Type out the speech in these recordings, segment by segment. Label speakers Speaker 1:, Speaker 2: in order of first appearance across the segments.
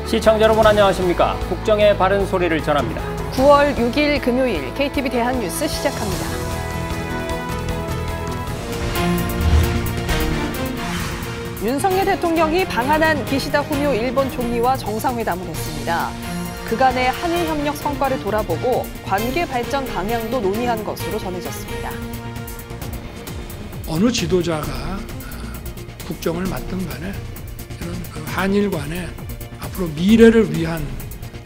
Speaker 1: 시청자 여러분 안녕하십니까? 국정의 바른 소리를 전합니다.
Speaker 2: 9월 6일 금요일 KTV 대한뉴스 시작합니다. 윤석열 대통령이 방한한 기시다 후미오 일본 총리와 정상회담을 했습니다. 그간의 한일 협력 성과를 돌아보고 관계 발전 방향도 논의한 것으로 전해졌습니다.
Speaker 3: 어느 지도자가 국정을 맡든 간에 이런 한일 간의 앞으로 미래를 위한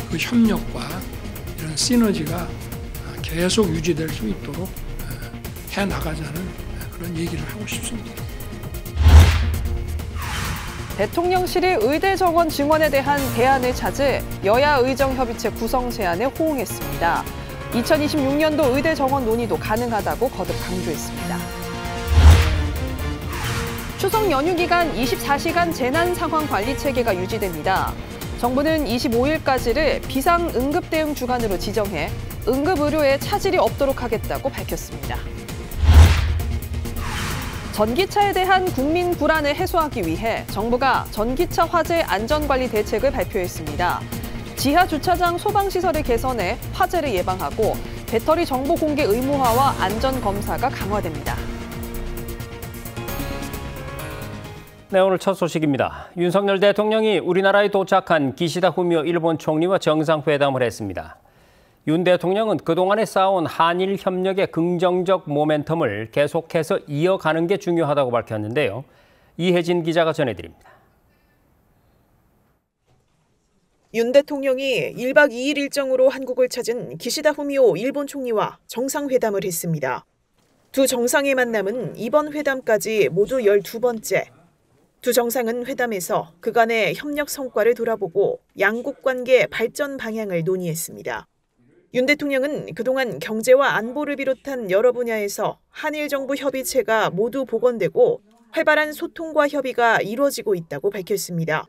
Speaker 3: 그 협력과 이런 시너지가 계속 유지될 수 있도록 해나가자는 그런 얘기를 하고 싶습니다.
Speaker 2: 대통령실이 의대 정원 증원에 대한 대안을 찾아 여야 의정협의체 구성 제안에 호응했습니다. 2026년도 의대 정원 논의도 가능하다고 거듭 강조했습니다. 추석 연휴 기간 24시간 재난상황관리체계가 유지됩니다. 정부는 25일까지를 비상응급대응 주간으로 지정해 응급의료에 차질이 없도록 하겠다고 밝혔습니다. 전기차에 대한 국민 불안을 해소하기 위해 정부가 전기차 화재 안전관리 대책을 발표했습니다. 지하 주차장 소방시설을 개선해 화재를 예방하고 배터리 정보 공개 의무화와 안전검사가 강화됩니다.
Speaker 1: 네, 오늘 첫 소식입니다. 윤석열 대통령이 우리나라에 도착한 기시다 후미오 일본 총리와 정상회담을 했습니다. 윤 대통령은 그동안에 쌓아온 한일 협력의 긍정적 모멘텀을 계속해서 이어가는 게 중요하다고 밝혔는데요. 이혜진 기자가 전해드립니다.
Speaker 4: 윤 대통령이 1박 2일 일정으로 한국을 찾은 기시다 후미오 일본 총리와 정상회담을 했습니다. 두 정상의 만남은 이번 회담까지 모두 12번째. 두 정상은 회담에서 그간의 협력 성과를 돌아보고 양국 관계 발전 방향을 논의했습니다. 윤 대통령은 그동안 경제와 안보를 비롯한 여러 분야에서 한일 정부 협의체가 모두 복원되고 활발한 소통과 협의가 이루어지고 있다고 밝혔습니다.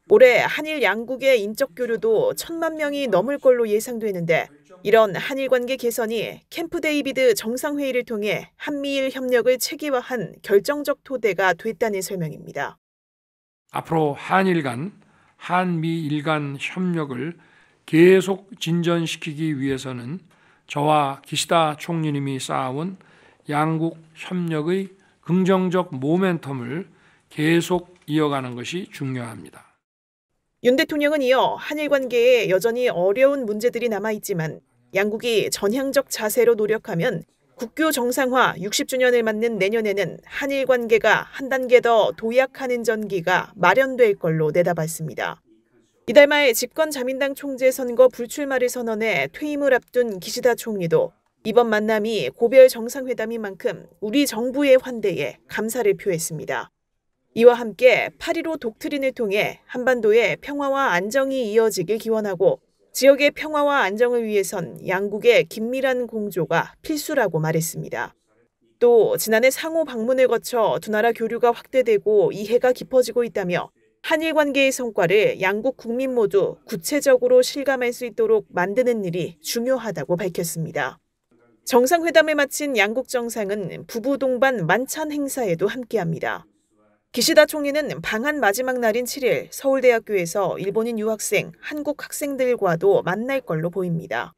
Speaker 4: 올해 한일 양국의 인적 교류도 1,000만 명이 넘을 걸로 예상되는데 이런 한일 관계 개선이 캠프 데이비드 정상회의를 통해 한미일 협력을 체계화한 결정적 토대가 됐다는 설명입니다.
Speaker 3: 앞으로 한일 간, 한미일 간 협력을 계속 진전시키기 위해서는 저와 기시다 총리님이 쌓아온 양국 협력의 긍정적 모멘텀을 계속 이어가는 것이 중요합니다.
Speaker 4: 윤 대통령은 이어 한일 관계에 여전히 어려운 문제들이 남아있지만 양국이 전향적 자세로 노력하면 국교 정상화 60주년을 맞는 내년에는 한일 관계가 한 단계 더 도약하는 전기가 마련될 걸로 내다봤습니다. 이달 말 집권자민당 총재 선거 불출마를 선언해 퇴임을 앞둔 기시다 총리도 이번 만남이 고별 정상회담인 만큼 우리 정부의 환대에 감사를 표했습니다. 이와 함께 8.15 독트린을 통해 한반도의 평화와 안정이 이어지길 기원하고 지역의 평화와 안정을 위해선 양국의 긴밀한 공조가 필수라고 말했습니다. 또 지난해 상호 방문을 거쳐 두 나라 교류가 확대되고 이해가 깊어지고 있다며 한일 관계의 성과를 양국 국민 모두 구체적으로 실감할 수 있도록 만드는 일이 중요하다고 밝혔습니다. 정상회담을 마친 양국 정상은 부부 동반 만찬 행사에도 함께합니다. 기시다 총리는 방한 마지막 날인 7일 서울대학교에서 일본인 유학생, 한국 학생들과도 만날 걸로 보입니다.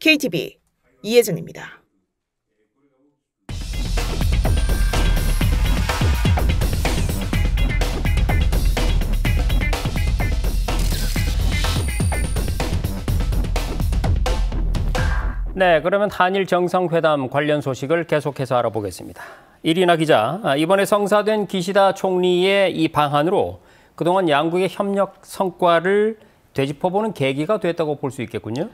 Speaker 4: KTV 이혜진입니다.
Speaker 1: 네, 그러면 한일 정상회담 관련 소식을 계속해서 알아보겠습니다. 이리나 기자, 이번에 성사된 기시다 총리의 이 방한으로 그동안 양국의 협력 성과를 되짚어보는 계기가 됐다고 볼 수 있겠군요.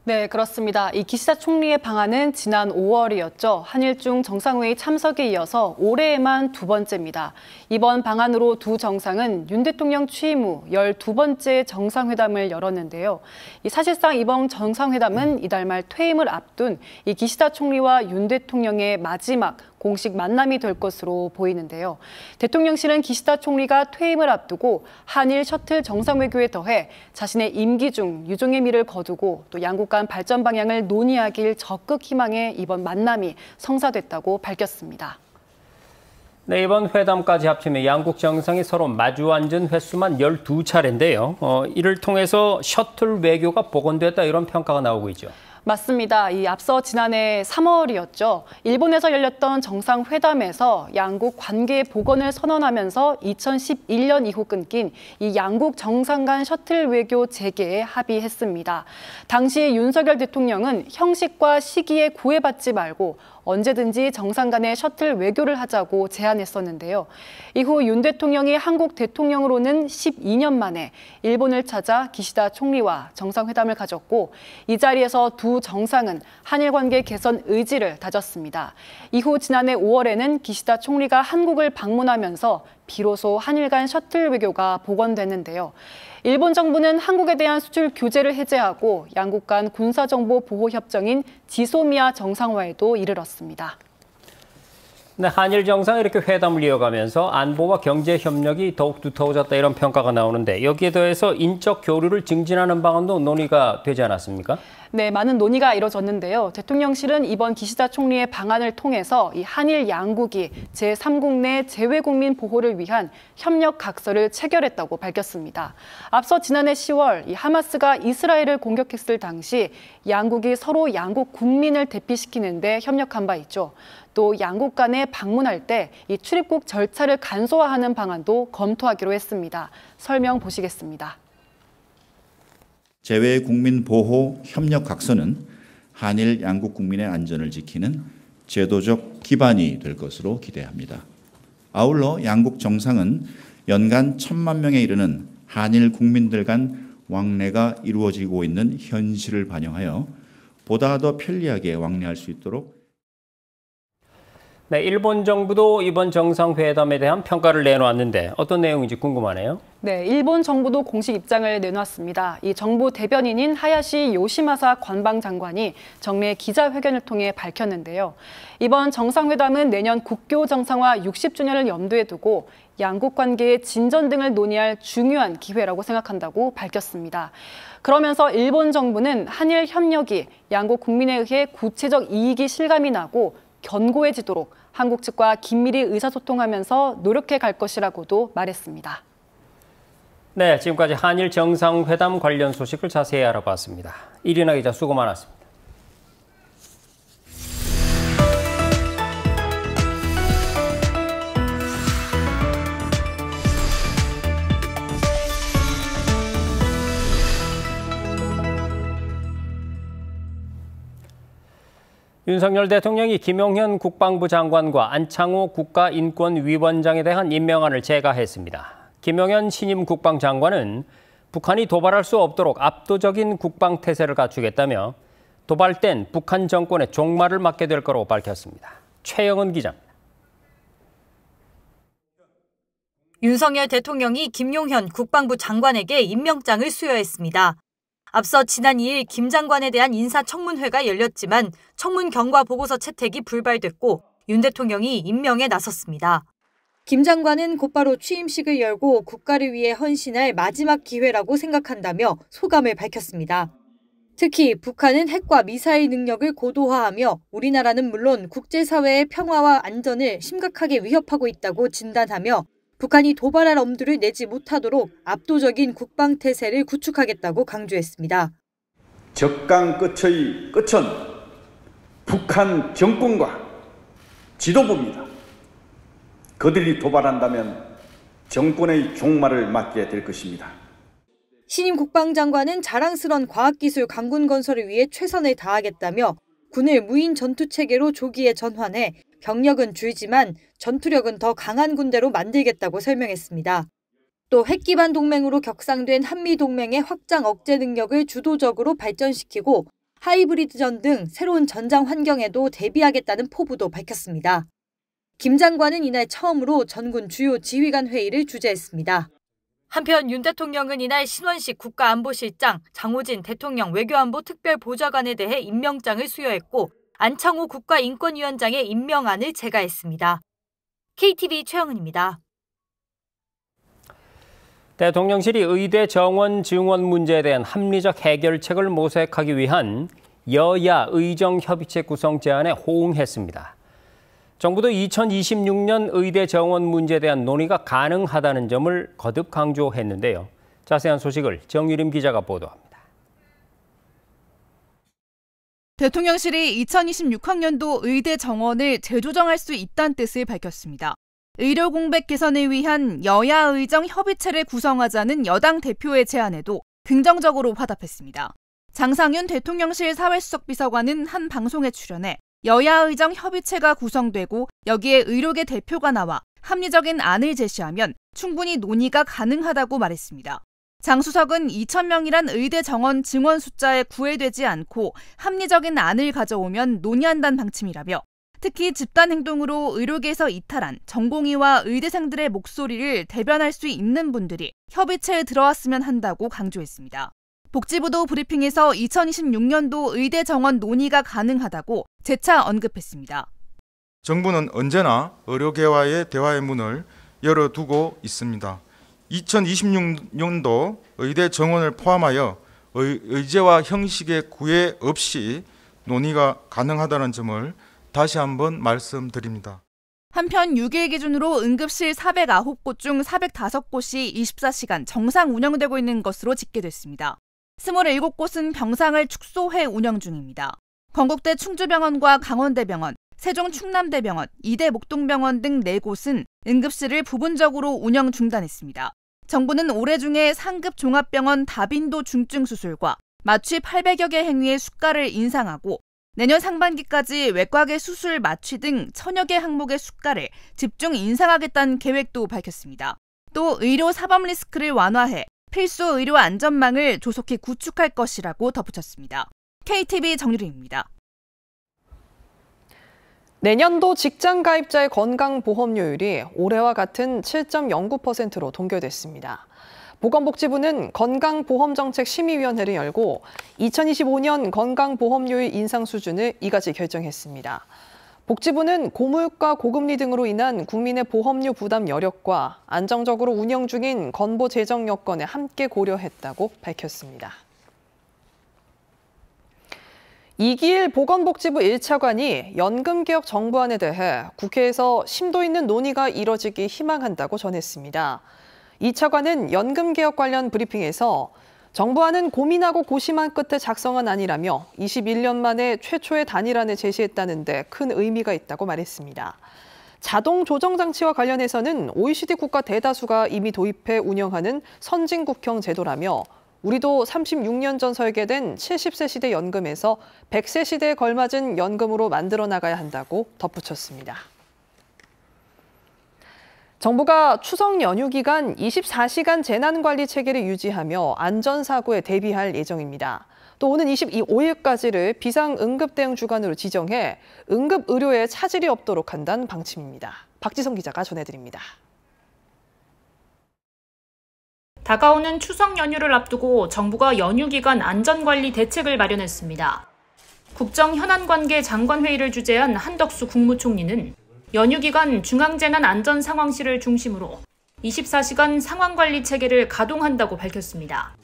Speaker 2: 네, 그렇습니다. 이 기시다 총리의 방한은 지난 5월이었죠. 한일중 정상회의 참석에 이어서 올해에만 2번째입니다. 이번 방한으로 두 정상은 윤 대통령 취임 후 12번째 정상회담을 열었는데요. 사실상 이번 정상회담은 이달 말 퇴임을 앞둔 이 기시다 총리와 윤 대통령의 마지막 공식 만남이 될 것으로 보이는데요. 대통령실은 기시다 총리가 퇴임을 앞두고 한일 셔틀 정상외교에 더해 자신의 임기 중 유종의 미를 거두고 또 양국 간 발전 방향을 논의하길 적극 희망해 이번 만남이 성사됐다고 밝혔습니다.
Speaker 1: 네, 이번 회담까지 합치면 양국 정상이 서로 마주 앉은 횟수만 12차례인데요. 이를 통해서 셔틀 외교가 복원됐다 이런 평가가 나오고 있죠.
Speaker 2: 맞습니다. 앞서 지난해 3월이었죠. 일본에서 열렸던 정상회담에서 양국 관계 복원을 선언하면서 2011년 이후 끊긴 이 양국 정상 간 셔틀 외교 재개에 합의했습니다. 당시 윤석열 대통령은 형식과 시기에 구애받지 말고 언제든지 정상 간의 셔틀 외교를 하자고 제안했었는데요. 이후 윤 대통령이 한국 대통령으로는 12년 만에 일본을 찾아 기시다 총리와 정상회담을 가졌고 이 자리에서 두 정상은 한일 관계 개선 의지를 다졌습니다. 이후 지난해 5월에는 기시다 총리가 한국을 방문하면서 비로소 한일 간 셔틀 외교가 복원됐는데요. 일본 정부는 한국에 대한 수출 규제를 해제하고 양국 간 군사정보 보호 협정인 지소미아 정상화에도 이르렀습니다.
Speaker 1: 네, 한일 정상이 이렇게 회담을 이어가면서 안보와 경제 협력이 더욱 두터워졌다 이런 평가가 나오는데 여기에 더해서 인적 교류를 증진하는 방안도 논의가 되지 않았습니까?
Speaker 2: 네, 많은 논의가 이뤄졌는데요. 대통령실은 이번 기시다 총리의 방안을 통해서 이 한일 양국이 제3국 내 재외국민 보호를 위한 협력 각서를 체결했다고 밝혔습니다. 앞서 지난해 10월 이 하마스가 이스라엘을 공격했을 당시 양국이 서로 양국 국민을 대피시키는 데 협력한 바 있죠. 또 양국 간에 방문할 때 이 출입국 절차를 간소화하는 방안도 검토하기로 했습니다. 설명 보시겠습니다.
Speaker 5: 재외국민 보호 협력 각서는 한일 양국 국민의 안전을 지키는 제도적 기반이 될 것으로 기대합니다. 아울러 양국 정상은 연간 1,000만 명에 이르는 한일 국민들 간 왕래가 이루어지고 있는 현실을 반영하여 보다 더 편리하게 왕래할 수 있도록
Speaker 1: 네, 일본 정부도 이번 정상회담에 대한 평가를 내놓았는데 어떤 내용인지 궁금하네요.
Speaker 2: 네, 일본 정부도 공식 입장을 내놨습니다. 이 정부 대변인인 하야시 요시마사 관방장관이 정례 기자회견을 통해 밝혔는데요. 이번 정상회담은 내년 국교 정상화 60주년을 염두에 두고 양국 관계의 진전 등을 논의할 중요한 기회라고 생각한다고 밝혔습니다. 그러면서 일본 정부는 한일 협력이 양국 국민에 의해 구체적 이익이 실감이 나고 견고해지도록 한국 측과 긴밀히 의사소통하면서 노력해 갈 것이라고도 말했습니다.
Speaker 1: 네, 지금까지 한일 정상회담 관련 소식을 자세히 알아봤습니다. 이리나 기자 수고 많았습니다. 윤석열 대통령이 김용현 국방부 장관과 안창호 국가인권위원장에 대한 임명안을 제거했습니다. 김용현 신임 국방장관은 북한이 도발할 수 없도록 압도적인 국방태세를 갖추겠다며 도발된 북한 정권의 종말을 맞게 될 거라고 밝혔습니다. 최영은 기자입니다.
Speaker 6: 윤석열 대통령이 김용현 국방부 장관에게 임명장을 수여했습니다. 앞서 지난 2일 김 장관에 대한 인사청문회가 열렸지만 청문 경과 보고서 채택이 불발됐고 윤 대통령이 임명에 나섰습니다. 김 장관은 곧바로 취임식을 열고 국가를 위해 헌신할 마지막 기회라고 생각한다며 소감을 밝혔습니다. 특히 북한은 핵과 미사일 능력을 고도화하며 우리나라는 물론 국제사회의 평화와 안전을 심각하게 위협하고 있다고 진단하며 북한이 도발할 엄두를 내지 못하도록 압도적인 국방태세를 구축하겠다고 강조했습니다.
Speaker 7: 적강 끝의 끝은 북한 정권과 지도부입니다. 그들이 도발한다면 정권의 종말을 맞게 될 것입니다.
Speaker 6: 신임 국방장관은 자랑스런 과학기술 강군 건설을 위해 최선을 다하겠다며 군을 무인 전투체계로 조기에 전환해 병력은 줄지만 전투력은 더 강한 군대로 만들겠다고 설명했습니다. 또 핵기반 동맹으로 격상된 한미동맹의 확장 억제 능력을 주도적으로 발전시키고 하이브리드전 등 새로운 전장 환경에도 대비하겠다는 포부도 밝혔습니다. 김 장관은 이날 처음으로 전군 주요 지휘관 회의를 주재했습니다. 한편 윤 대통령은 이날 신원식 국가안보실장, 장호진 대통령 외교안보 특별보좌관에 대해 임명장을 수여했고 안창호 국가인권위원장의 임명안을 제거했습니다. KTV 최영은입니다.
Speaker 1: 대통령실이 의대 정원 증원 문제에 대한 합리적 해결책을 모색하기 위한 여야 의정협의체 구성 제안에 호응했습니다. 정부도 2026년 의대 정원 문제에 대한 논의가 가능하다는 점을 거듭 강조했는데요. 자세한 소식을 정유림 기자가 보도합니다.
Speaker 8: 대통령실이 2026학년도 의대 정원을 재조정할 수 있다는 뜻을 밝혔습니다. 의료 공백 개선을 위한 여야 의정 협의체를 구성하자는 여당 대표의 제안에도 긍정적으로 화답했습니다. 장상윤 대통령실 사회수석 비서관은 한 방송에 출연해 여야 의정 협의체가 구성되고 여기에 의료계 대표가 나와 합리적인 안을 제시하면 충분히 논의가 가능하다고 말했습니다. 장 수석은 2,000명이란 의대 정원 증원 숫자에 구애되지 않고 합리적인 안을 가져오면 논의한다는 방침이라며 특히 집단 행동으로 의료계에서 이탈한 전공의와 의대생들의 목소리를 대변할 수 있는 분들이 협의체에 들어왔으면 한다고 강조했습니다. 복지부도 브리핑에서 2026년도 의대 정원 논의가 가능하다고 재차 언급했습니다.
Speaker 9: 정부는 언제나 의료계와의 대화의 문을 열어두고 있습니다. 2026년도 의대 정원을 포함하여 의제와 형식의 구애 없이 논의가 가능하다는 점을 다시 한번 말씀드립니다.
Speaker 8: 한편 6일 기준으로 응급실 409곳 중 405곳이 24시간 정상 운영되고 있는 것으로 집계됐습니다. 27곳은 병상을 축소해 운영 중입니다. 건국대 충주병원과 강원대병원, 세종 충남대병원, 이대 목동병원 등 4곳은 응급실을 부분적으로 운영 중단했습니다. 정부는 올해 중에 상급 종합병원 다빈도 중증수술과 마취 800여 개 행위의 수가를 인상하고 내년 상반기까지 외과계 수술 마취 등 1000여 개 항목의 수가를 집중 인상하겠다는 계획도 밝혔습니다. 또 의료 사법 리스크를 완화해 필수 의료 안전망을 조속히 구축할 것이라고 덧붙였습니다. KTV 정유림입니다.
Speaker 10: 내년도 직장 가입자의 건강보험료율이 올해와 같은 7.09%로 동결됐습니다. 보건복지부는 건강보험정책심의위원회를 열고 2025년 건강보험료율 인상 수준을 이같이 결정했습니다. 복지부는 고물가 고금리 등으로 인한 국민의 보험료 부담 여력과 안정적으로 운영 중인 건보 재정 여건을 함께 고려했다고 밝혔습니다. 이기일 보건복지부 1차관이 연금개혁 정부안에 대해 국회에서 심도 있는 논의가 이뤄지기 희망한다고 전했습니다. 이 차관은 연금개혁 관련 브리핑에서 정부안은 고민하고 고심한 끝에 작성한 안이라며 21년 만에 최초의 단일안을 제시했다는 데 큰 의미가 있다고 말했습니다. 자동 조정장치와 관련해서는 OECD 국가 대다수가 이미 도입해 운영하는 선진국형 제도라며 우리도 36년 전 설계된 70세 시대 연금에서 100세 시대에 걸맞은 연금으로 만들어 나가야 한다고 덧붙였습니다. 정부가 추석 연휴 기간 24시간 재난관리 체계를 유지하며 안전사고에 대비할 예정입니다. 또 오는 25일까지를 비상응급대응 주간으로 지정해 응급의료에 차질이 없도록 한다는 방침입니다. 박지성 기자가 전해드립니다.
Speaker 11: 다가오는 추석 연휴를 앞두고 정부가 연휴 기간 안전관리 대책을 마련했습니다. 국정현안관계 장관회의를 주재한 한덕수 국무총리는 연휴 기간 중앙재난안전상황실을 중심으로 24시간 상황관리 체계를 가동한다고 밝혔습니다.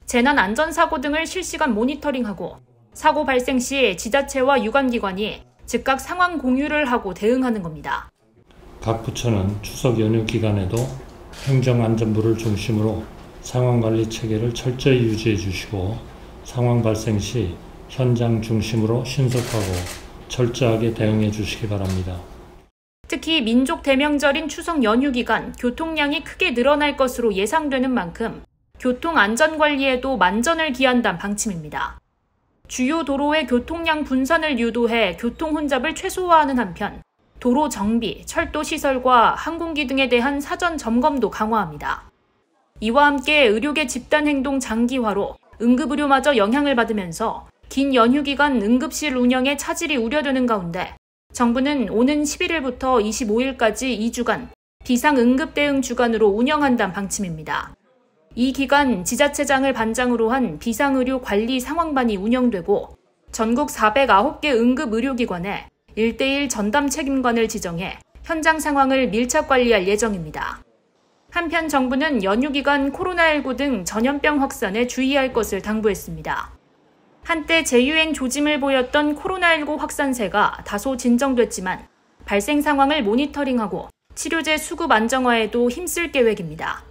Speaker 11: 재난안전사고 등을 실시간 모니터링하고 사고 발생 시 지자체와 유관기관이 즉각 상황 공유를 하고 대응하는 겁니다.
Speaker 12: 각 부처는 추석 연휴 기간에도 행정안전부를 중심으로 상황관리 체계를 철저히 유지해 주시고 상황 발생 시 현장 중심으로 신속하고 철저하게 대응해 주시기 바랍니다.
Speaker 11: 특히 민족 대명절인 추석 연휴 기간 교통량이 크게 늘어날 것으로 예상되는 만큼 교통안전관리에도 만전을 기한다는 방침입니다. 주요 도로의 교통량 분산을 유도해 교통 혼잡을 최소화하는 한편 도로 정비, 철도 시설과 항공기 등에 대한 사전 점검도 강화합니다. 이와 함께 의료계 집단 행동 장기화로 응급의료마저 영향을 받으면서 긴 연휴 기간 응급실 운영에 차질이 우려되는 가운데 정부는 오는 11일부터 25일까지 2주간 비상응급대응 주간으로 운영한다는 방침입니다. 이 기간 지자체장을 반장으로 한 비상의료 관리 상황반이 운영되고 전국 409개 응급의료기관에 1:1 전담 책임관을 지정해 현장 상황을 밀착 관리할 예정입니다. 한편 정부는 연휴 기간 코로나19 등 전염병 확산에 주의할 것을 당부했습니다. 한때 재유행 조짐을 보였던 코로나19 확산세가 다소 진정됐지만 발생 상황을 모니터링하고 치료제 수급 안정화에도 힘쓸 계획입니다.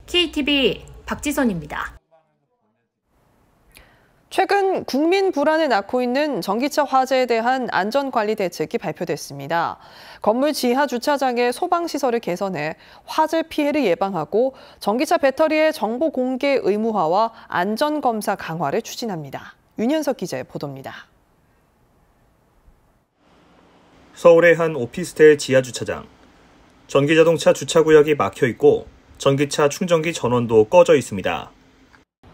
Speaker 11: KTV 박지선입니다.
Speaker 10: 최근 국민 불안을 낳고 있는 전기차 화재에 대한 안전관리 대책이 발표됐습니다. 건물 지하 주차장의 소방시설을 개선해 화재 피해를 예방하고 전기차 배터리의 정보 공개 의무화와 안전검사 강화를 추진합니다. 윤현석 기자의 보도입니다.
Speaker 13: 서울의 한 오피스텔 지하 주차장. 전기자동차 주차구역이 막혀 있고 전기차 충전기 전원도 꺼져 있습니다.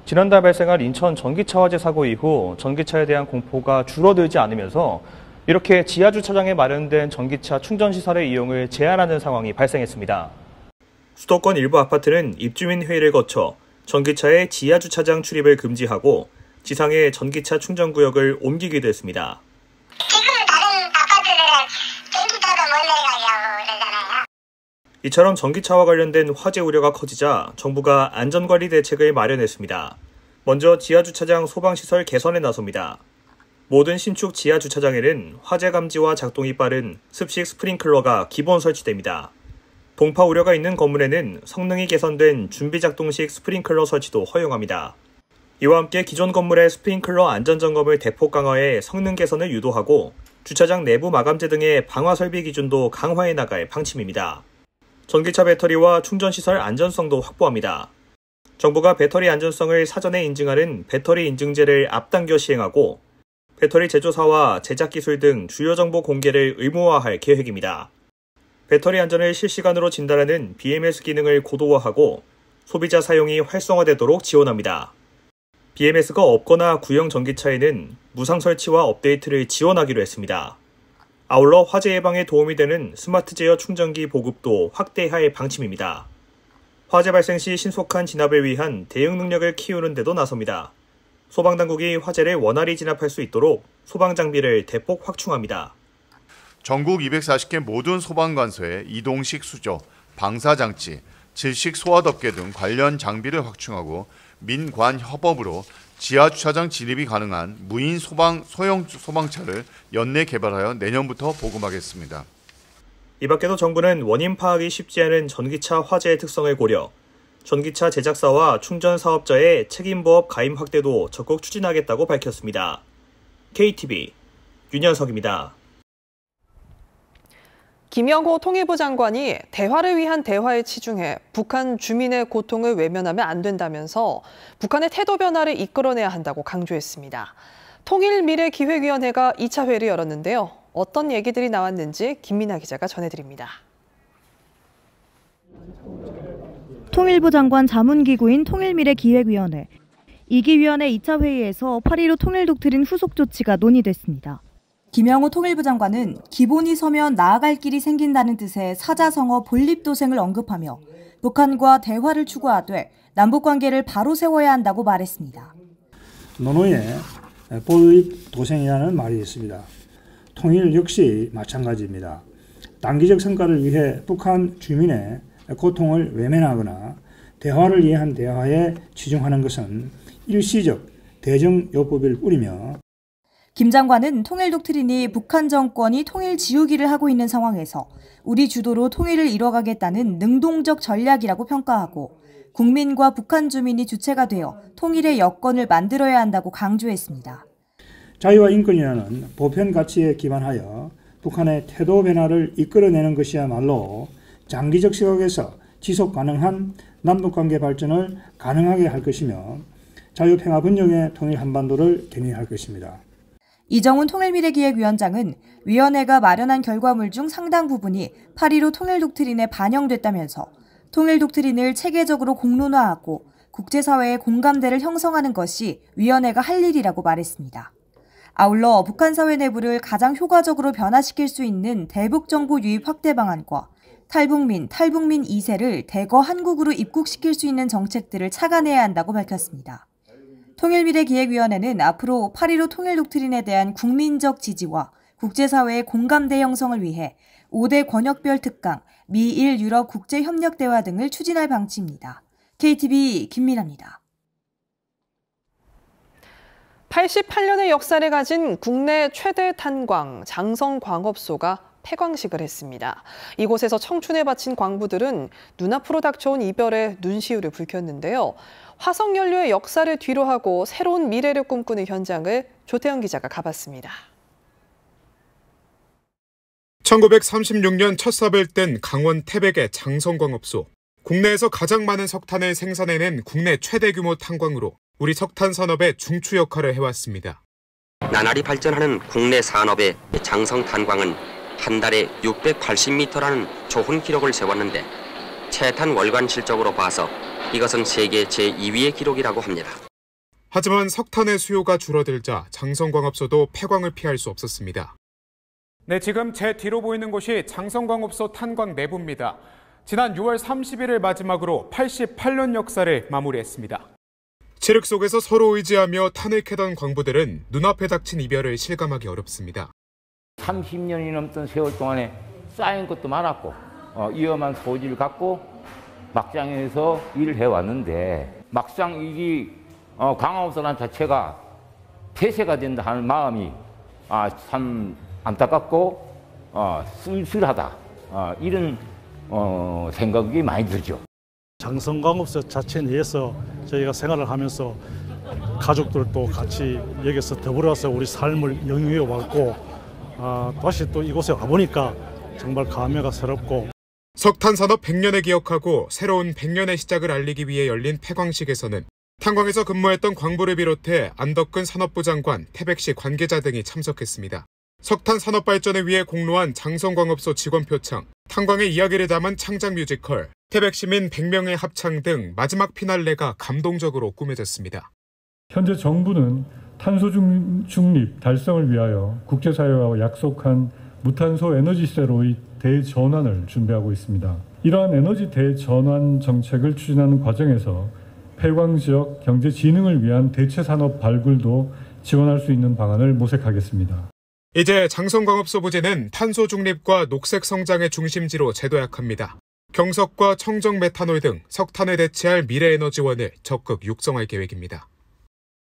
Speaker 14: 지난달 발생한 인천 전기차 화재 사고 이후 전기차에 대한 공포가 줄어들지 않으면서 이렇게 지하 주차장에 마련된 전기차 충전 시설의 이용을 제한하는 상황이 발생했습니다.
Speaker 13: 수도권 일부 아파트는 입주민 회의를 거쳐 전기차의 지하 주차장 출입을 금지하고 지상의 전기차 충전 구역을 옮기기도 했습니다.
Speaker 15: 지금은 다른 아파트들은 전기차도 못 내려가려고 그러잖아요.
Speaker 13: 이처럼 전기차와 관련된 화재 우려가 커지자 정부가 안전관리 대책을 마련했습니다. 먼저 지하주차장 소방시설 개선에 나섭니다. 모든 신축 지하주차장에는 화재 감지와 작동이 빠른 습식 스프링클러가 기본 설치됩니다. 동파 우려가 있는 건물에는 성능이 개선된 준비작동식 스프링클러 설치도 허용합니다. 이와 함께 기존 건물의 스프링클러 안전점검을 대폭 강화해 성능 개선을 유도하고 주차장 내부 마감재 등의 방화 설비 기준도 강화해 나갈 방침입니다. 전기차 배터리와 충전시설 안전성도 확보합니다. 정부가 배터리 안전성을 사전에 인증하는 배터리 인증제를 앞당겨 시행하고 배터리 제조사와 제작 기술 등 주요 정보 공개를 의무화할 계획입니다. 배터리 안전을 실시간으로 진단하는 BMS 기능을 고도화하고 소비자 사용이 활성화되도록 지원합니다. BMS가 없거나 구형 전기차에는 무상 설치와 업데이트를 지원하기로 했습니다. 아울러 화재 예방에 도움이 되는 스마트 제어 충전기 보급도 확대할 방침입니다. 화재 발생 시 신속한 진압을 위한 대응 능력을 키우는 데도 나섭니다. 소방당국이 화재를 원활히 진압할 수 있도록 소방 장비를 대폭 확충합니다.
Speaker 16: 전국 240개 모든 소방관서에 이동식 수조, 방사장치, 질식 소화덮개 등 관련 장비를 확충하고 민관 협업으로 지하주차장 진입이 가능한 무인 소형 소방차를 연내 개발하여 내년부터 보급하겠습니다.
Speaker 13: 이 밖에도 정부는 원인 파악이 쉽지 않은 전기차 화재의 특성을 고려 전기차 제작사와 충전 사업자의 책임보험 가입 확대도 적극 추진하겠다고 밝혔습니다. KTV 윤현석입니다.
Speaker 10: 김영호 통일부 장관이 대화를 위한 대화에 치중해 북한 주민의 고통을 외면하면 안 된다면서 북한의 태도 변화를 이끌어내야 한다고 강조했습니다. 통일미래기획위원회가 2차 회의를 열었는데요. 어떤 얘기들이 나왔는지 김민아 기자가 전해드립니다.
Speaker 17: 통일부 장관 자문기구인 통일미래기획위원회. 2기 위원회 2차 회의에서 8.15 통일독트린 후속 조치가 논의됐습니다. 김영호 통일부 장관은 기본이 서면 나아갈 길이 생긴다는 뜻의 사자성어 본립도생을 언급하며 북한과 대화를 추구하되 남북관계를 바로 세워야 한다고 말했습니다.
Speaker 18: 논어에 본립도생이라는 말이 있습니다. 통일 역시 마찬가지입니다. 단기적 성과를 위해 북한 주민의 고통을 외면하거나 대화를 위한 대화에 치중하는 것은 일시적 대정요법일 뿐이며
Speaker 17: 김 장관은 통일 독트린이 북한 정권이 통일 지우기를 하고 있는 상황에서 우리 주도로 통일을 이뤄가겠다는 능동적 전략이라고 평가하고 국민과 북한 주민이 주체가 되어 통일의 여건을 만들어야 한다고 강조했습니다.
Speaker 18: 자유와 인권이라는 보편 가치에 기반하여 북한의 태도 변화를 이끌어내는 것이야말로 장기적 시각에서 지속 가능한 남북관계 발전을 가능하게 할 것이며 자유평화분영의 통일 한반도를 견인할 것입니다.
Speaker 17: 이정훈 통일미래기획위원장은 위원회가 마련한 결과물 중 상당 부분이 8.15 통일독트린에 반영됐다면서 통일독트린을 체계적으로 공론화하고 국제사회의 공감대를 형성하는 것이 위원회가 할 일이라고 말했습니다. 아울러 북한 사회 내부를 가장 효과적으로 변화시킬 수 있는 대북정보 유입 확대 방안과 탈북민 2세를 대거 한국으로 입국시킬 수 있는 정책들을 착안해야 한다고 밝혔습니다. 통일미래기획위원회는 앞으로 8.15 통일독트린에 대한 국민적 지지와 국제사회의 공감대 형성을 위해 5대 권역별 특강, 미일 유럽 국제협력대화 등을 추진할 방침입니다. KTV 김민아입니다.
Speaker 10: 88년의 역사를 가진 국내 최대 탄광 장성광업소가 폐광식을 했습니다. 이곳에서 청춘에 바친 광부들은 눈앞으로 닥쳐온 이별에 눈시울을 붉혔는데요. 화석연료의 역사를 뒤로하고 새로운 미래를 꿈꾸는 현장을 조태영 기자가 가봤습니다.
Speaker 19: 1936년 첫 삽을 뗀 강원 태백의 장성광업소. 국내에서 가장 많은 석탄을 생산해낸 국내 최대 규모 탄광으로 우리 석탄 산업의 중추 역할을 해왔습니다.
Speaker 20: 나날이 발전하는 국내 산업의 장성 탄광은 한 달에 680m라는 좋은 기록을 세웠는데 채탄 월간 실적으로 봐서 이것은 세계 제2위의 기록이라고 합니다.
Speaker 19: 하지만 석탄의 수요가 줄어들자 장성광업소도 폐광을 피할 수 없었습니다.
Speaker 21: 네, 지금 제 뒤로 보이는 곳이 장성광업소 탄광 내부입니다. 지난 6월 30일을 마지막으로 88년 역사를 마무리했습니다.
Speaker 19: 칠흑 속에서 서로 의지하며 탄을 캐던 광부들은 눈앞에 닥친 이별을 실감하기 어렵습니다.
Speaker 22: 30년이 넘던 세월 동안에 쌓인 것도 많았고 위험한 소지를 갖고 막장에서 일을 해왔는데 막상 이 광화업소란 자체가 폐쇄가 된다 하는 마음이 참 안타깝고 쓸쓸하다 이런 생각이 많이 들죠.
Speaker 23: 장성광업소 자체 내에서 저희가 생활을 하면서 가족들도 같이 여기서 더불어서 우리 삶을 영위해 왔고 다시 또 이곳에 와보니까 정말 감회가 새롭고
Speaker 19: 석탄 산업 100년을 기억하고 새로운 100년의 시작을 알리기 위해 열린 폐광식에서는 탄광에서 근무했던 광부를 비롯해 안덕근 산업부 장관, 태백시 관계자 등이 참석했습니다. 석탄 산업 발전을 위해 공로한 장성광업소 직원 표창, 탄광의 이야기를 담은 창작 뮤지컬, 태백 시민 100명의 합창 등 마지막 피날레가 감동적으로 꾸며졌습니다.
Speaker 24: 현재 정부는 탄소 중립 달성을 위하여 국제사회와 약속한 무탄소 에너지 시대로의 대전환을 준비하고 있습니다. 이러한 에너지 대전환 정책을 추진하는 과정에서 폐광 지역 경제 진흥을 위한 대체 산업 발굴도 지원할 수 있는 방안을 모색하겠습니다.
Speaker 19: 이제 장성광업소 부지는 탄소 중립과 녹색 성장의 중심지로 재도약합니다. 경석과 청정 메탄올 등 석탄을 대체할 미래 에너지원을 적극 육성할 계획입니다.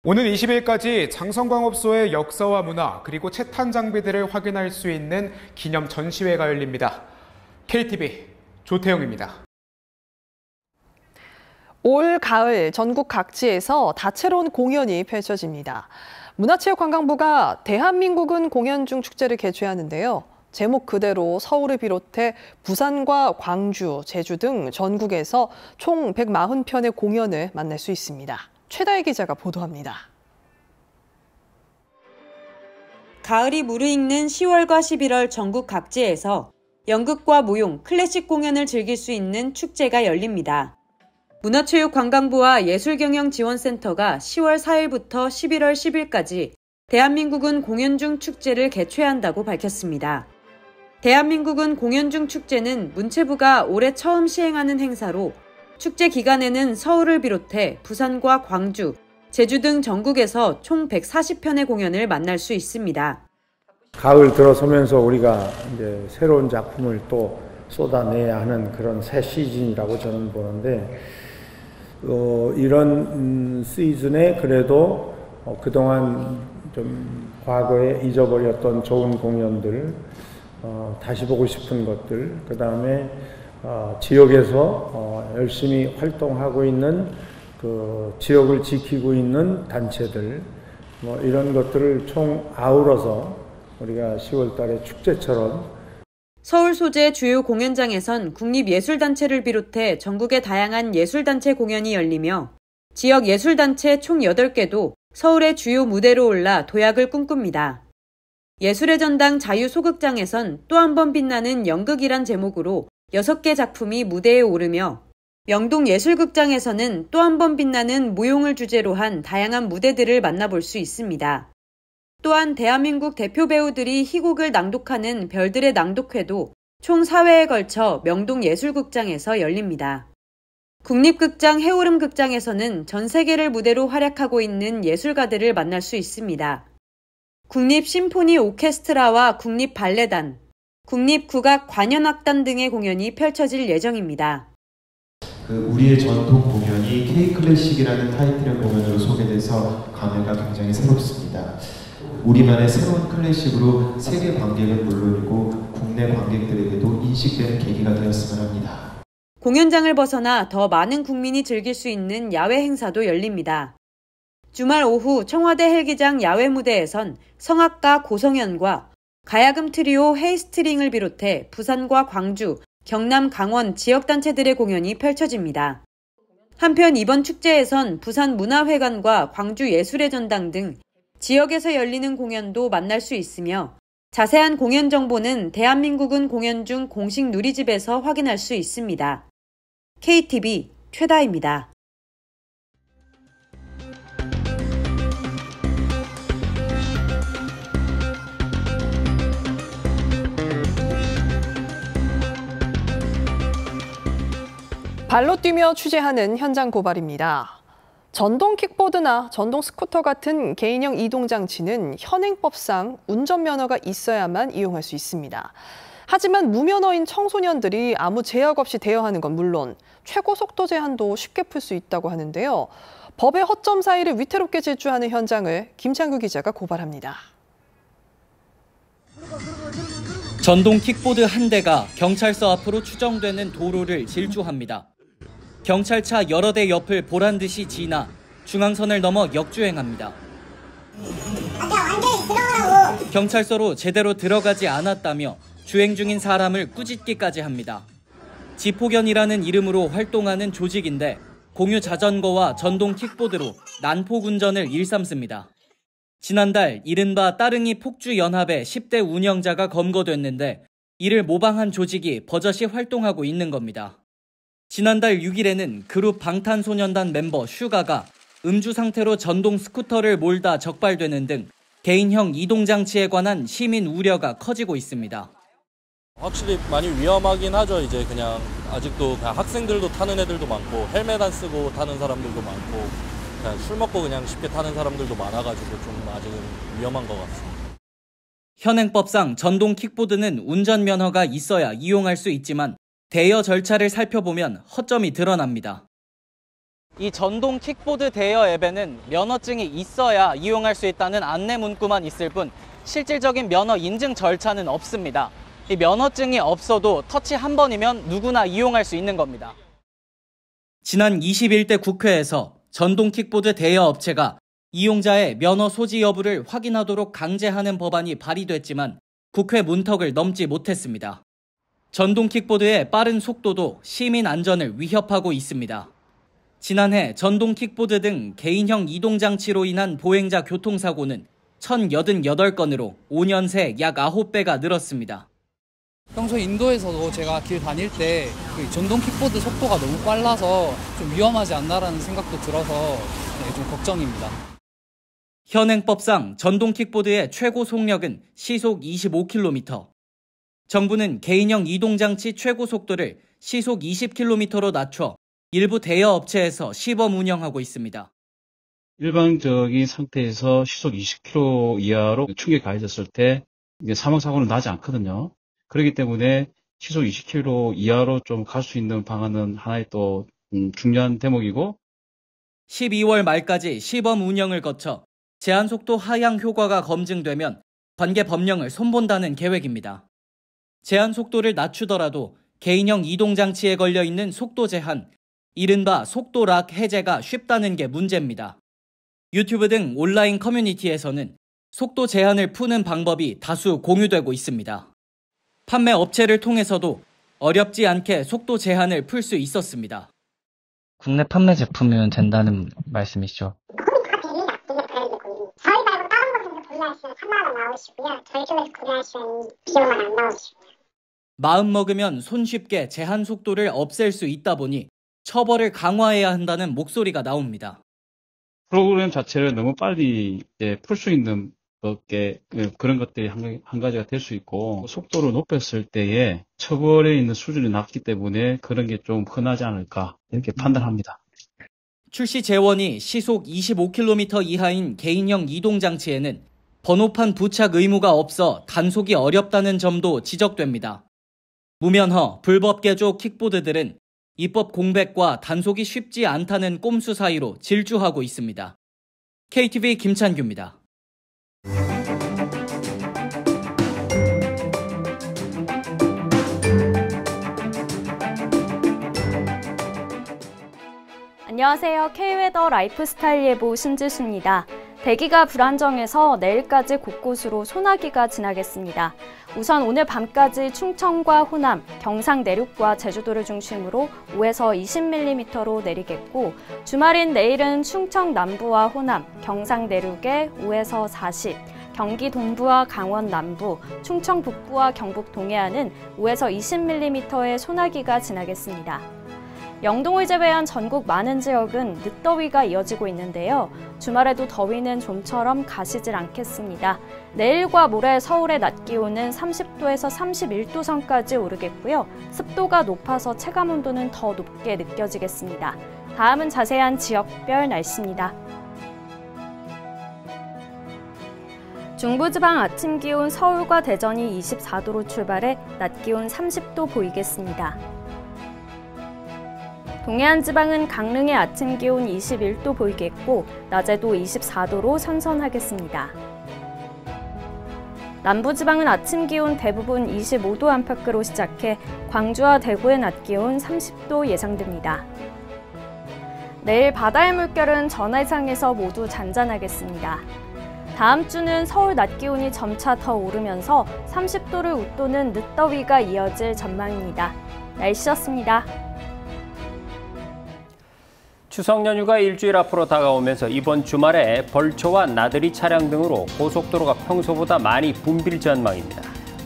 Speaker 21: 오는 20일까지 장성광업소의 역사와 문화 그리고 채탄 장비들을 확인할 수 있는 기념 전시회가 열립니다. KTV 조태영입니다.
Speaker 10: 올 가을 전국 각지에서 다채로운 공연이 펼쳐집니다. 문화체육관광부가 대한민국은 공연 중 축제를 개최하는데요. 제목 그대로 서울을 비롯해 부산과 광주, 제주 등 전국에서 총 140편의 공연을 만날 수 있습니다. 최다혜 기자가 보도합니다.
Speaker 25: 가을이 무르익는 10월과 11월 전국 각지에서 연극과 무용, 클래식 공연을 즐길 수 있는 축제가 열립니다. 문화체육관광부와 예술경영지원센터가 10월 4일부터 11월 10일까지 대한민국은 공연 중 축제를 개최한다고 밝혔습니다. 대한민국은 공연 중 축제는 문체부가 올해 처음 시행하는 행사로 축제 기간에는 서울을 비롯해 부산과 광주, 제주 등 전국에서 총 140편의 공연을 만날 수 있습니다.
Speaker 26: 가을 들어서면서 우리가 이제 새로운 작품을 또 쏟아내야 하는 그런 새 시즌이라고 저는 보는데 이런 시즌에 그래도 그동안 좀 과거에 잊어버렸던 좋은 공연들, 다시 보고 싶은 것들, 그 다음에 지역에서 열심히 활동하고 있는 그 지역을 지키고 있는 단체들, 이런 것들을 총 아우러서 우리가 10월 달에 축제처럼
Speaker 25: 서울 소재 주요 공연장에선 국립예술단체를 비롯해 전국의 다양한 예술단체 공연이 열리며 지역 예술단체 총 8개도 서울의 주요 무대로 올라 도약을 꿈꿉니다. 예술의 전당 자유소극장에선 또 한 번 빛나는 연극이란 제목으로 6개 작품이 무대에 오르며 명동예술극장에서는 또 한 번 빛나는 무용을 주제로 한 다양한 무대들을 만나볼 수 있습니다. 또한 대한민국 대표 배우들이 희곡을 낭독하는 별들의 낭독회도 총 4회에 걸쳐 명동예술극장에서 열립니다. 국립극장 해오름극장에서는 전 세계를 무대로 활약하고 있는 예술가들을 만날 수 있습니다. 국립심포니 오케스트라와 국립발레단, 국립국악관현악단 등의 공연이 펼쳐질 예정입니다.
Speaker 27: 우리의 전통 공연이 K-클래식이라는 타이틀의 공연으로 소개돼서 감회가 굉장히 새롭습니다. 우리만의 새로운 클래식으로 세계 관객은 물론이고 국내 관객들에게도 인식되는 계기가 되었으면 합니다.
Speaker 25: 공연장을 벗어나 더 많은 국민이 즐길 수 있는 야외 행사도 열립니다. 주말 오후 청와대 헬기장 야외 무대에선 성악가 고성현과 가야금 트리오 헤이스트링을 비롯해 부산과 광주, 경남, 강원 지역단체들의 공연이 펼쳐집니다. 한편 이번 축제에선 부산문화회관과 광주예술의 전당 등 지역에서 열리는 공연도 만날 수 있으며 자세한 공연 정보는 대한민국은 공연 중 공식 누리집에서 확인할 수 있습니다. KTV 최다입니다.
Speaker 10: 발로 뛰며 취재하는 현장 고발입니다. 전동 킥보드나 전동 스쿠터 같은 개인형 이동장치는 현행법상 운전면허가 있어야만 이용할 수 있습니다. 하지만 무면허인 청소년들이 아무 제약 없이 대여하는 건 물론 최고 속도 제한도 쉽게 풀 수 있다고 하는데요. 법의 허점 사이를 위태롭게 질주하는 현장을 김창규 기자가 고발합니다.
Speaker 1: 전동 킥보드 한 대가 경찰서 앞으로 추정되는 도로를 질주합니다. 경찰차 여러 대 옆을 보란 듯이 지나 중앙선을 넘어 역주행합니다. 경찰서로 제대로 들어가지 않았다며 주행 중인 사람을 꾸짖기까지 합니다. 지포견이라는 이름으로 활동하는 조직인데 공유 자전거와 전동 킥보드로 난폭 운전을 일삼습니다. 지난달 이른바 따릉이 폭주 연합의 10대 운영자가 검거됐는데 이를 모방한 조직이 버젓이 활동하고 있는 겁니다. 지난달 6일에는 그룹 방탄소년단 멤버 슈가가 음주 상태로 전동 스쿠터를 몰다 적발되는 등 개인형 이동장치에 관한 시민 우려가 커지고 있습니다.
Speaker 2: 확실히 많이 위험하긴 하죠. 이제 그냥 아직도 그냥 학생들도 타는 애들도 많고 헬멧 안 쓰고 타는 사람들도 많고 그냥 술 먹고 그냥 쉽게 타는 사람들도 많아가지고 좀 아직은 위험한 것 같습니다.
Speaker 1: 현행법상 전동 킥보드는 운전면허가 있어야 이용할 수 있지만 대여 절차를 살펴보면 허점이 드러납니다. 이 전동 킥보드 대여 앱에는 면허증이 있어야 이용할 수 있다는 안내 문구만 있을 뿐 실질적인 면허 인증 절차는 없습니다. 이 면허증이 없어도 터치 한 번이면 누구나 이용할 수 있는 겁니다. 지난 21대 국회에서 전동 킥보드 대여 업체가 이용자의 면허 소지 여부를 확인하도록 강제하는 법안이 발의됐지만 국회 문턱을 넘지 못했습니다. 전동 킥보드의 빠른 속도도 시민 안전을 위협하고 있습니다. 지난해 전동 킥보드 등 개인형 이동장치로 인한 보행자 교통사고는 1,088건으로 5년 새 약 9배가 늘었습니다.
Speaker 3: 평소 인도에서도 제가 길 다닐 때 그 전동 킥보드 속도가 너무 빨라서 좀 위험하지 않나라는 생각도 들어서 좀 걱정입니다.
Speaker 1: 현행법상 전동 킥보드의 최고 속력은 시속 25km. 정부는 개인형 이동장치 최고 속도를 시속 20km로 낮춰 일부 대여 업체에서 시범 운영하고 있습니다.
Speaker 4: 일반적인 상태에서 시속 20km 이하로 충격이 가해졌을 때 사망사고는 나지 않거든요. 그렇기 때문에 시속 20km 이하로 좀 갈 수 있는 방안은 하나의 또 중요한 대목이고
Speaker 1: 12월 말까지 시범 운영을 거쳐 제한속도 하향 효과가 검증되면 관계 법령을 손본다는 계획입니다. 제한속도를 낮추더라도 개인형 이동장치에 걸려있는 속도 제한, 이른바 속도락 해제가 쉽다는 게 문제입니다. 유튜브 등 온라인 커뮤니티에서는 속도 제한을 푸는 방법이 다수 공유되고 있습니다. 판매 업체를 통해서도 어렵지 않게 속도 제한을 풀 수 있었습니다.
Speaker 5: 국내 판매 제품이면 된다는 말씀이시죠?
Speaker 15: 저희 말고 다른 곳에서 구매하시면 3만 원 나오시고요. 저희 쪽에서 구매하시면 비용은 안 나오시고요.
Speaker 1: 마음 먹으면 손쉽게 제한 속도를 없앨 수 있다 보니 처벌을 강화해야 한다는 목소리가 나옵니다.
Speaker 4: 프로그램 자체를 너무 빨리 풀 수 있는 그런 것들이 한 가지가 될 수 있고 속도를 높였을 때에 처벌에 있는 수준이 낮기 때문에 그런 게 좀 흔하지 않을까 이렇게 판단합니다.
Speaker 1: 출시 재원이 시속 25km 이하인 개인형 이동장치에는 번호판 부착 의무가 없어 단속이 어렵다는 점도 지적됩니다. 무면허, 불법 개조 킥보드들은 입법 공백과 단속이 쉽지 않다는 꼼수 사이로 질주하고 있습니다. KTV 김찬규입니다.
Speaker 6: 안녕하세요. K웨더 라이프스타일 예보 신지수입니다. 대기가 불안정해서 내일까지 곳곳으로 소나기가 지나겠습니다. 우선 오늘 밤까지 충청과 호남, 경상 내륙과 제주도를 중심으로 5에서 20mm로 내리겠고 주말인 내일은 충청 남부와 호남, 경상 내륙에 5에서 40, 경기 동부와 강원 남부, 충청 북부와 경북 동해안은 5에서 20mm의 소나기가 지나겠습니다. 영동을 제외한 전국 많은 지역은 늦더위가 이어지고 있는데요. 주말에도 더위는 좀처럼 가시질 않겠습니다. 내일과 모레 서울의 낮 기온은 30도에서 31도 선까지 오르겠고요. 습도가 높아서 체감온도는 더 높게 느껴지겠습니다. 다음은 자세한 지역별 날씨입니다. 중부지방 아침 기온 서울과 대전이 24도로 출발해 낮 기온 30도 보이겠습니다. 동해안 지방은 강릉의 아침 기온 21도 보이겠고 낮에도 24도로 선선하겠습니다. 남부지방은 아침 기온 대부분 25도 안팎으로 시작해 광주와 대구의 낮 기온 30도 예상됩니다. 내일 바다의 물결은 전해상에서 모두 잔잔하겠습니다. 다음 주는 서울 낮 기온이 점차 더 오르면서 30도를 웃도는 늦더위가 이어질 전망입니다. 날씨였습니다.
Speaker 7: 추석 연휴가 일주일 앞으로 다가오면서 이번 주말에 벌초와 나들이 차량 등으로 고속도로가 평소보다 많이 붐빌 전망입니다.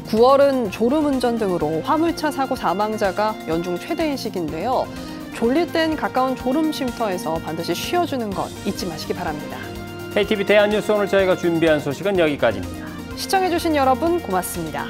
Speaker 10: 9월은 졸음운전 등으로 화물차 사고 사망자가 연중 최대인 시기인데요. 졸릴 땐 가까운 졸음 쉼터에서 반드시 쉬어주는 것 잊지 마시기 바랍니다.
Speaker 7: KTV 대한뉴스 오늘 저희가 준비한 소식은 여기까지입니다.
Speaker 10: 시청해주신 여러분 고맙습니다.